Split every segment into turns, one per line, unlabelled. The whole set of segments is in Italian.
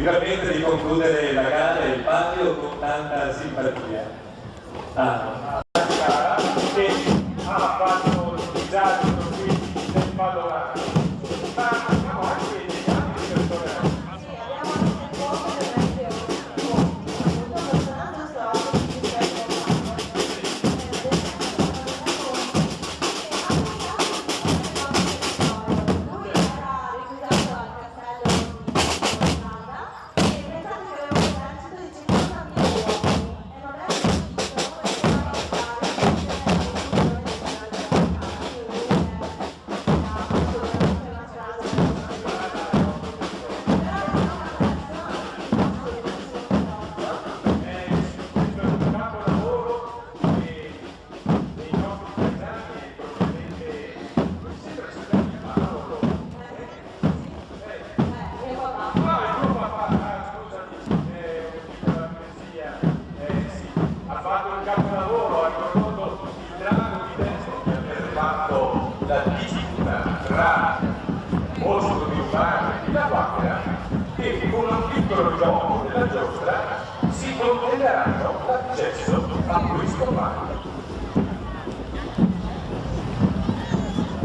mi permette di concludere la gara del patio con tanta simpatia.
Che ha fatto il disagio qui del Padovano, ma abbiamo anche degli altri personaggi. E con un piccolo gioco della giostra si controlleranno l'accesso a questo parco.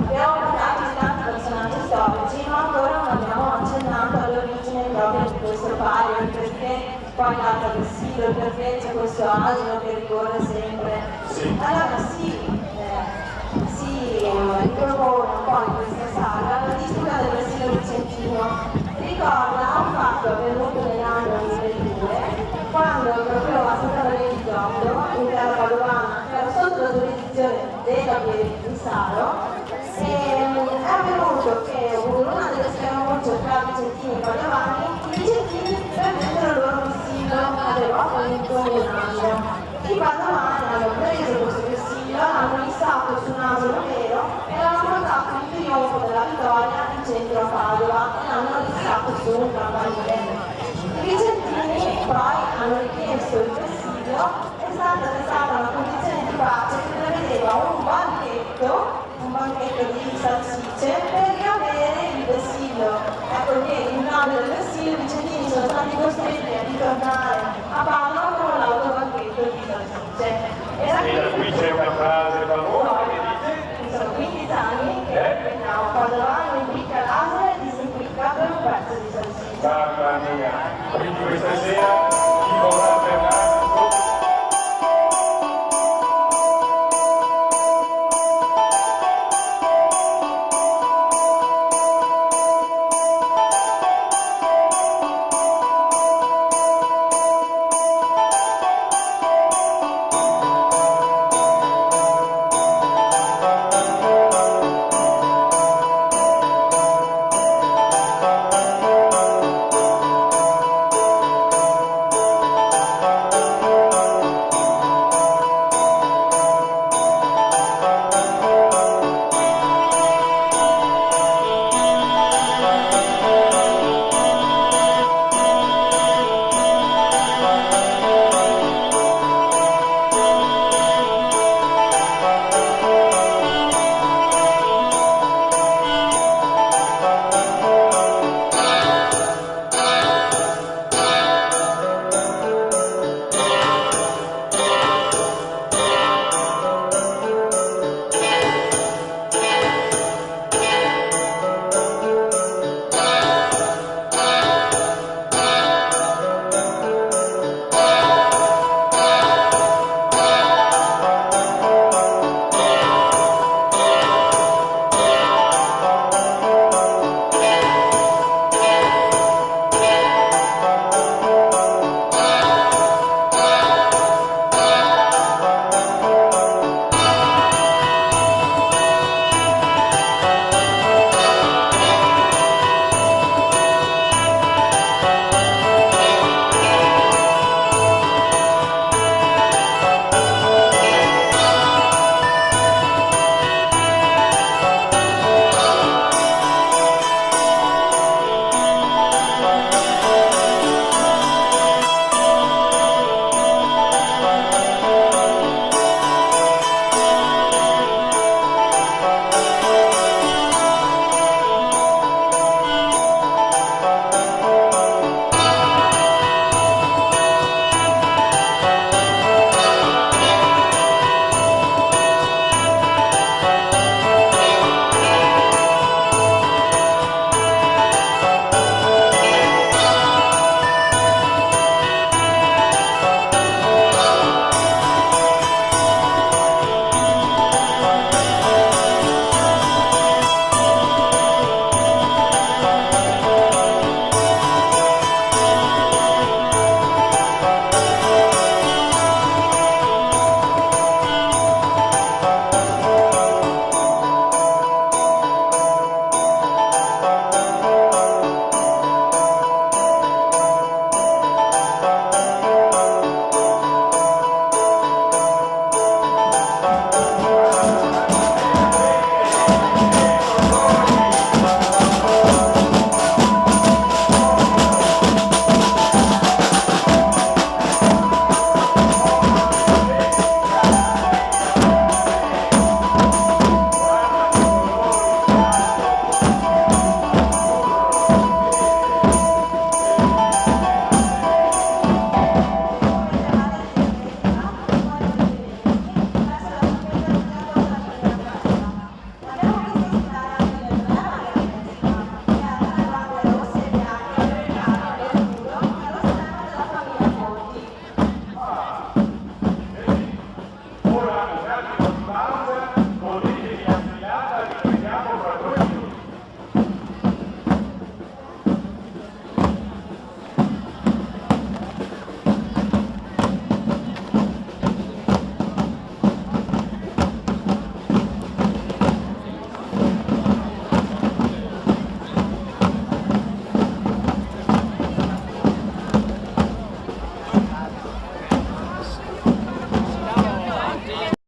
Abbiamo parlato di tanti personaggi storici, ma ancora non abbiamo accennato all'origine proprio di questo palio, il perché poi l'altro vessillo, il perché c'è questo asino che ricorre sempre.
Sì.
Allora si ripropone un po' in questa saga la disputa del vessillo vicentino. Ricorda un fatto avvenuto nell'anno 2002, quando proprio a Santa Maria di Giotto, in terra padovana, che era sotto la giurisdizione della Pieve di Salo, è avvenuto che una delle scaramucce tra vicentini e padovani, i vicentini perdettero il loro vessillo, aveva appunto un anno. I padovani hanno preso questo vessillo, hanno issato su un asino vero e l'hanno portato in trionfo della vittoria in centro a Padova e l'hanno issato su un campanile. I vicentini poi hanno richiesto il vessillo, è stata una condizione di pace che prevedeva un banchetto di salsicce per riavere il vessillo. Ecco che in cambio del vessillo i vicentini sono stati costretti a ritornare a Padova con l'autobanchetto di salsicce.
E da qui c'è una frase famosa che dice:
sono 15 anni che veniamo a Padovano, impicca l'asino e disimpicca per un pezzo di salsiccia.
mamma mia, quindi questa sera